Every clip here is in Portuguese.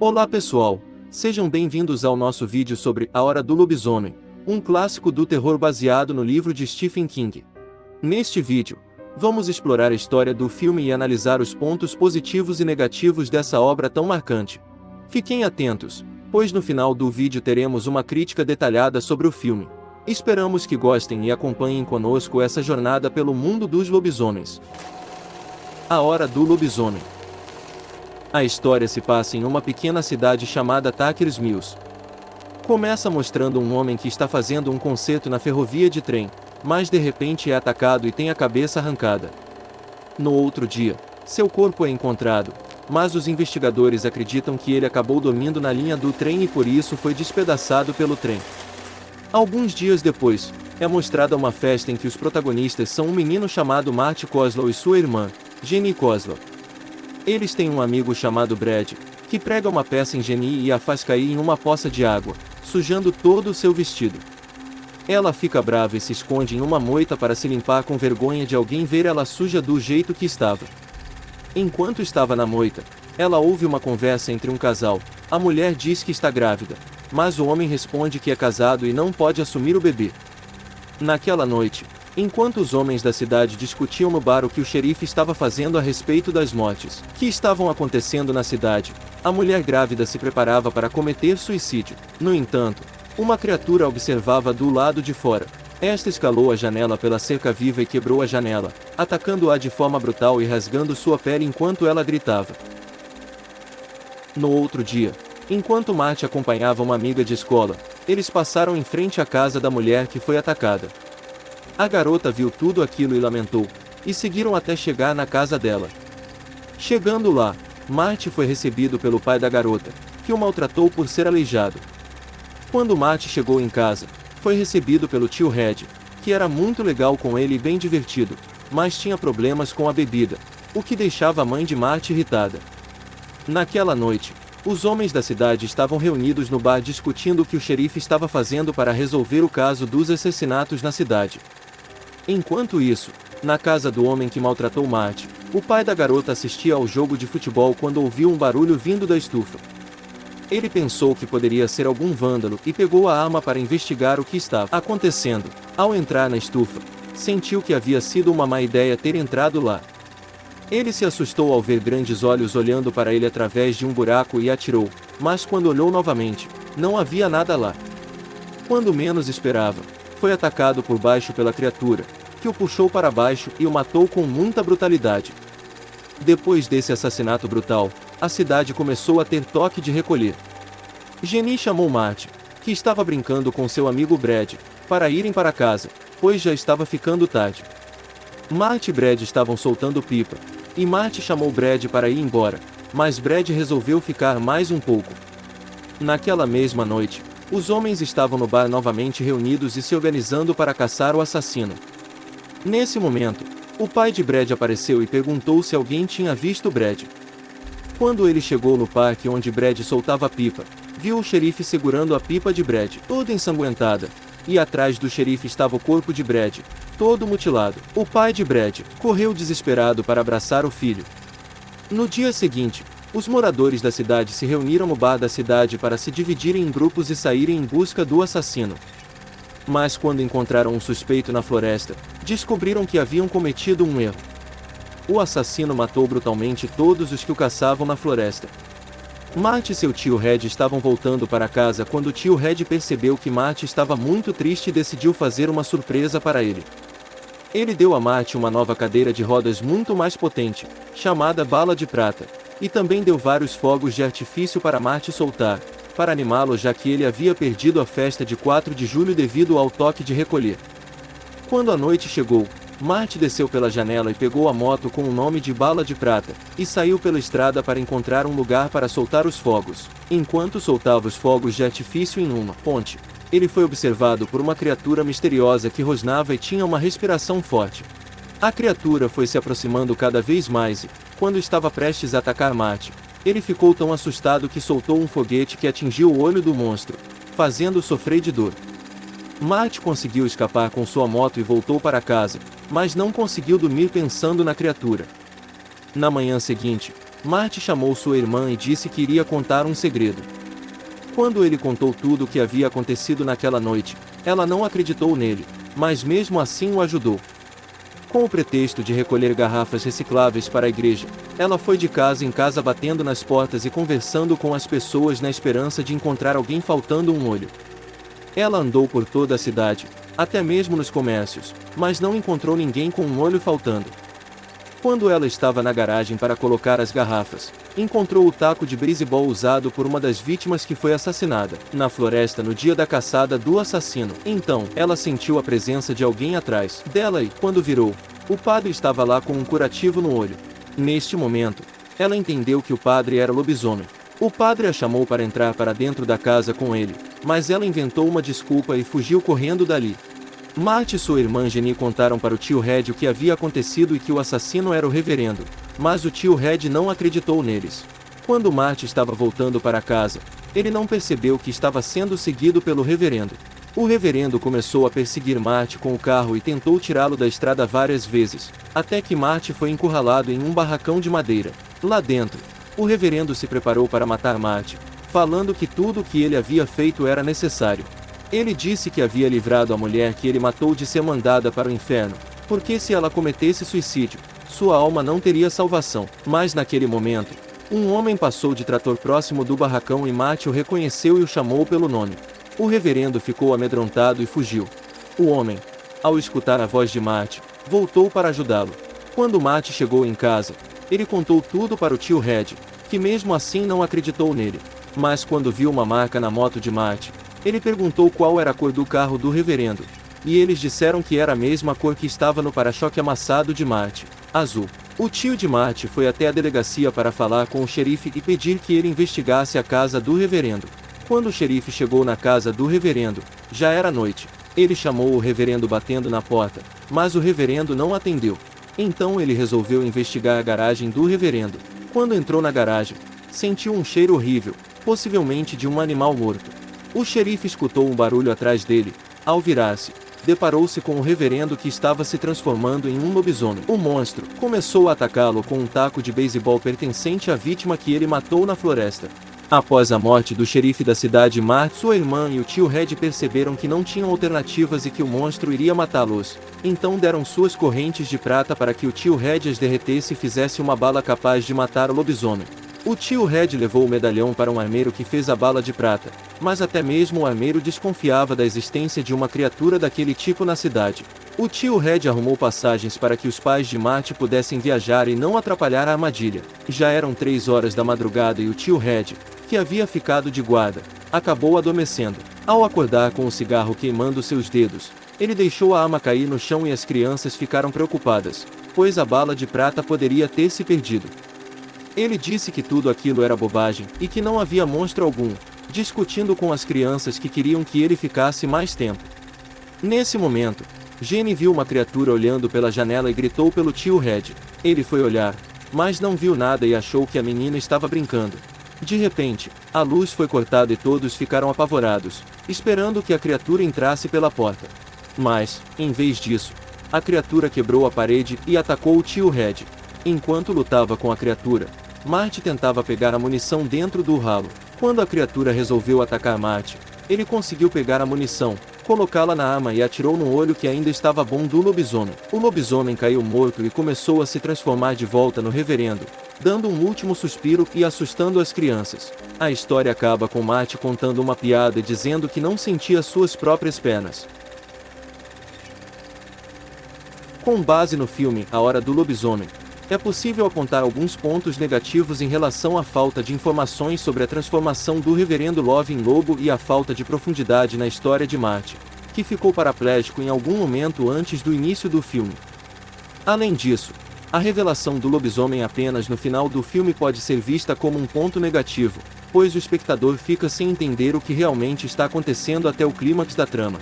Olá pessoal, sejam bem-vindos ao nosso vídeo sobre A Hora do Lobisomem, um clássico do terror baseado no livro de Stephen King. Neste vídeo, vamos explorar a história do filme e analisar os pontos positivos e negativos dessa obra tão marcante. Fiquem atentos, pois no final do vídeo teremos uma crítica detalhada sobre o filme. Esperamos que gostem e acompanhem conosco essa jornada pelo mundo dos lobisomens. A Hora do Lobisomem. A história se passa em uma pequena cidade chamada Tucker's Mills. Começa mostrando um homem que está fazendo um concerto na ferrovia de trem, mas de repente é atacado e tem a cabeça arrancada. No outro dia, seu corpo é encontrado, mas os investigadores acreditam que ele acabou dormindo na linha do trem e por isso foi despedaçado pelo trem. Alguns dias depois, é mostrada uma festa em que os protagonistas são um menino chamado Marty Kozlow e sua irmã, Jenny Kozlow. Eles têm um amigo chamado Brad, que prega uma peça em Jenny e a faz cair em uma poça de água, sujando todo o seu vestido. Ela fica brava e se esconde em uma moita para se limpar com vergonha de alguém ver ela suja do jeito que estava. Enquanto estava na moita, ela ouve uma conversa entre um casal. A mulher diz que está grávida, mas o homem responde que é casado e não pode assumir o bebê. Naquela noite, enquanto os homens da cidade discutiam no bar o que o xerife estava fazendo a respeito das mortes que estavam acontecendo na cidade, a mulher grávida se preparava para cometer suicídio. No entanto, uma criatura observava do lado de fora. Esta escalou a janela pela cerca viva e quebrou a janela, atacando-a de forma brutal e rasgando sua pele enquanto ela gritava. No outro dia, enquanto Marty acompanhava uma amiga de escola, eles passaram em frente à casa da mulher que foi atacada. A garota viu tudo aquilo e lamentou, e seguiram até chegar na casa dela. Chegando lá, Marty foi recebido pelo pai da garota, que o maltratou por ser aleijado. Quando Marty chegou em casa, foi recebido pelo tio Red, que era muito legal com ele e bem divertido, mas tinha problemas com a bebida, o que deixava a mãe de Marty irritada. Naquela noite, os homens da cidade estavam reunidos no bar discutindo o que o xerife estava fazendo para resolver o caso dos assassinatos na cidade. Enquanto isso, na casa do homem que maltratou Marty, o pai da garota assistia ao jogo de futebol quando ouviu um barulho vindo da estufa. Ele pensou que poderia ser algum vândalo e pegou a arma para investigar o que estava acontecendo. Ao entrar na estufa, sentiu que havia sido uma má ideia ter entrado lá. Ele se assustou ao ver grandes olhos olhando para ele através de um buraco e atirou, mas quando olhou novamente, não havia nada lá. Quando menos esperava, foi atacado por baixo pela criatura, que o puxou para baixo e o matou com muita brutalidade. Depois desse assassinato brutal, a cidade começou a ter toque de recolher. Jenny chamou Marty, que estava brincando com seu amigo Brad, para irem para casa, pois já estava ficando tarde. Marty e Brad estavam soltando pipa, e Marty chamou Brad para ir embora, mas Brad resolveu ficar mais um pouco. Naquela mesma noite, os homens estavam no bar novamente reunidos e se organizando para caçar o assassino. Nesse momento, o pai de Brad apareceu e perguntou se alguém tinha visto Brad. Quando ele chegou no parque onde Brad soltava a pipa, viu o xerife segurando a pipa de Brad, toda ensanguentada, e atrás do xerife estava o corpo de Brad, todo mutilado. O pai de Brad correu desesperado para abraçar o filho. No dia seguinte, os moradores da cidade se reuniram no bar da cidade para se dividirem em grupos e saírem em busca do assassino. Mas quando encontraram um suspeito na floresta, descobriram que haviam cometido um erro. O assassino matou brutalmente todos os que o caçavam na floresta. Marty e seu tio Red estavam voltando para casa quando o tio Red percebeu que Marty estava muito triste e decidiu fazer uma surpresa para ele. Ele deu a Marty uma nova cadeira de rodas muito mais potente, chamada Bala de Prata, e também deu vários fogos de artifício para Marty soltar, para animá-lo já que ele havia perdido a festa de 4 de julho devido ao toque de recolher. Quando a noite chegou, Marty desceu pela janela e pegou a moto com o nome de Bala de Prata, e saiu pela estrada para encontrar um lugar para soltar os fogos. Enquanto soltava os fogos de artifício em uma ponte, ele foi observado por uma criatura misteriosa que rosnava e tinha uma respiração forte. A criatura foi se aproximando cada vez mais e, quando estava prestes a atacar Marty, ele ficou tão assustado que soltou um foguete que atingiu o olho do monstro, fazendo-o sofrer de dor. Marty conseguiu escapar com sua moto e voltou para casa, mas não conseguiu dormir pensando na criatura. Na manhã seguinte, Marty chamou sua irmã e disse que iria contar um segredo. Quando ele contou tudo o que havia acontecido naquela noite, ela não acreditou nele, mas mesmo assim o ajudou. Com o pretexto de recolher garrafas recicláveis para a igreja, ela foi de casa em casa batendo nas portas e conversando com as pessoas na esperança de encontrar alguém faltando um olho. Ela andou por toda a cidade, até mesmo nos comércios, mas não encontrou ninguém com um olho faltando. Quando ela estava na garagem para colocar as garrafas, encontrou o taco de beisebol usado por uma das vítimas que foi assassinada na floresta no dia da caçada do assassino. Então, ela sentiu a presença de alguém atrás dela e, quando virou, o padre estava lá com um curativo no olho. Neste momento, ela entendeu que o padre era lobisomem. O padre a chamou para entrar para dentro da casa com ele, mas ela inventou uma desculpa e fugiu correndo dali. Marty e sua irmã Jenny contaram para o tio Red o que havia acontecido e que o assassino era o reverendo, mas o tio Red não acreditou neles. Quando Marty estava voltando para casa, ele não percebeu que estava sendo seguido pelo reverendo. O reverendo começou a perseguir Marty com o carro e tentou tirá-lo da estrada várias vezes, até que Marty foi encurralado em um barracão de madeira. Lá dentro, o reverendo se preparou para matar Marty, falando que tudo o que ele havia feito era necessário. Ele disse que havia livrado a mulher que ele matou de ser mandada para o inferno, porque se ela cometesse suicídio, sua alma não teria salvação. Mas naquele momento, um homem passou de trator próximo do barracão e Marty o reconheceu e o chamou pelo nome. O reverendo ficou amedrontado e fugiu. O homem, ao escutar a voz de Marty, voltou para ajudá-lo. Quando Marty chegou em casa, ele contou tudo para o tio Red, que mesmo assim não acreditou nele. Mas quando viu uma marca na moto de Marty, ele perguntou qual era a cor do carro do reverendo, e eles disseram que era a mesma cor que estava no para-choque amassado de Marty, azul. O tio de Marty foi até a delegacia para falar com o xerife e pedir que ele investigasse a casa do reverendo. Quando o xerife chegou na casa do reverendo, já era noite. Ele chamou o reverendo batendo na porta, mas o reverendo não atendeu. Então ele resolveu investigar a garagem do reverendo. Quando entrou na garagem, sentiu um cheiro horrível, possivelmente de um animal morto. O xerife escutou um barulho atrás dele. Ao virar-se, deparou-se com o reverendo que estava se transformando em um lobisomem. O monstro começou a atacá-lo com um taco de beisebol pertencente à vítima que ele matou na floresta. Após a morte do xerife da cidade, Marty, sua irmã e o tio Red perceberam que não tinham alternativas e que o monstro iria matá-los. Então deram suas correntes de prata para que o tio Red as derretesse e fizesse uma bala capaz de matar o lobisomem. O tio Red levou o medalhão para um armeiro que fez a bala de prata, mas até mesmo o armeiro desconfiava da existência de uma criatura daquele tipo na cidade. O tio Red arrumou passagens para que os pais de Marty pudessem viajar e não atrapalhar a armadilha. Já eram 3 horas da madrugada e o tio Red, que havia ficado de guarda, acabou adormecendo. Ao acordar com o cigarro queimando seus dedos, ele deixou a arma cair no chão e as crianças ficaram preocupadas, pois a bala de prata poderia ter se perdido. Ele disse que tudo aquilo era bobagem e que não havia monstro algum, discutindo com as crianças que queriam que ele ficasse mais tempo. Nesse momento, Jenny viu uma criatura olhando pela janela e gritou pelo tio Red. Ele foi olhar, mas não viu nada e achou que a menina estava brincando. De repente, a luz foi cortada e todos ficaram apavorados, esperando que a criatura entrasse pela porta. Mas, em vez disso, a criatura quebrou a parede e atacou o tio Red. Enquanto lutava com a criatura, Marty tentava pegar a munição dentro do ralo. Quando a criatura resolveu atacar Marty, ele conseguiu pegar a munição, colocá-la na arma e atirou no olho que ainda estava bom do lobisomem. O lobisomem caiu morto e começou a se transformar de volta no reverendo, dando um último suspiro e assustando as crianças. A história acaba com Marty contando uma piada e dizendo que não sentia suas próprias pernas. Com base no filme A Hora do Lobisomem, é possível apontar alguns pontos negativos em relação à falta de informações sobre a transformação do reverendo Love em lobo e a falta de profundidade na história de Marty, que ficou paraplégico em algum momento antes do início do filme. Além disso, a revelação do lobisomem apenas no final do filme pode ser vista como um ponto negativo, pois o espectador fica sem entender o que realmente está acontecendo até o clímax da trama.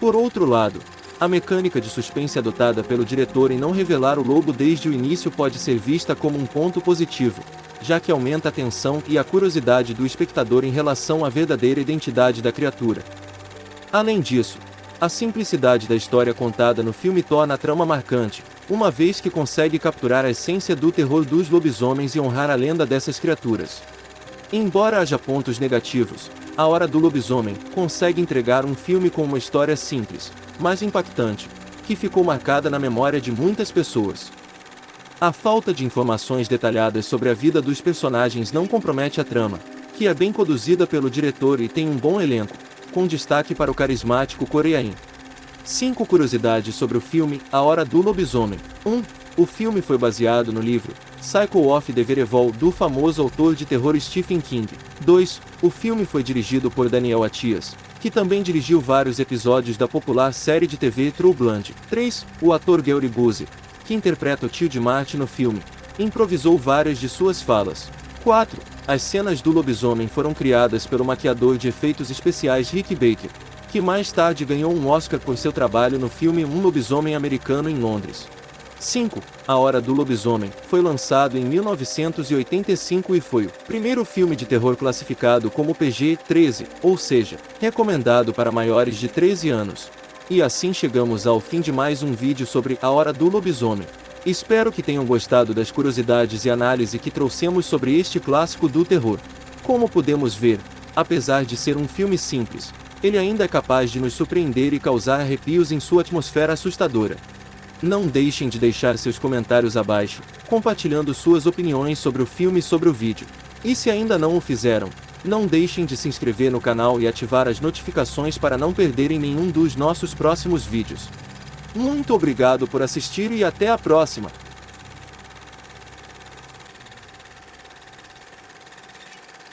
Por outro lado, a mecânica de suspense adotada pelo diretor em não revelar o lobo desde o início pode ser vista como um ponto positivo, já que aumenta a tensão e a curiosidade do espectador em relação à verdadeira identidade da criatura. Além disso, a simplicidade da história contada no filme torna a trama marcante, uma vez que consegue capturar a essência do terror dos lobisomens e honrar a lenda dessas criaturas. Embora haja pontos negativos, A Hora do Lobisomem consegue entregar um filme com uma história simples, mas impactante, que ficou marcada na memória de muitas pessoas. A falta de informações detalhadas sobre a vida dos personagens não compromete a trama, que é bem conduzida pelo diretor e tem um bom elenco, com destaque para o carismático Coreain. 5 curiosidades sobre o filme A Hora do Lobisomem. 1. O filme foi baseado no livro Cycle of the Verevol do famoso autor de terror Stephen King. 2. O filme foi dirigido por Daniel Attias, que também dirigiu vários episódios da popular série de TV True Blood. 3. O ator Gary Busey, que interpreta o tio de Marty no filme, improvisou várias de suas falas. 4. As cenas do lobisomem foram criadas pelo maquiador de efeitos especiais Rick Baker, que mais tarde ganhou um Oscar por seu trabalho no filme Um Lobisomem Americano em Londres. 5. A Hora do Lobisomem foi lançado em 1985 e foi o primeiro filme de terror classificado como PG-13, ou seja, recomendado para maiores de 13 anos. E assim chegamos ao fim de mais um vídeo sobre A Hora do Lobisomem. Espero que tenham gostado das curiosidades e análise que trouxemos sobre este clássico do terror. Como podemos ver, apesar de ser um filme simples, ele ainda é capaz de nos surpreender e causar arrepios em sua atmosfera assustadora. Não deixem de deixar seus comentários abaixo, compartilhando suas opiniões sobre o filme e sobre o vídeo. E se ainda não o fizeram, não deixem de se inscrever no canal e ativar as notificações para não perderem nenhum dos nossos próximos vídeos. Muito obrigado por assistir e até a próxima!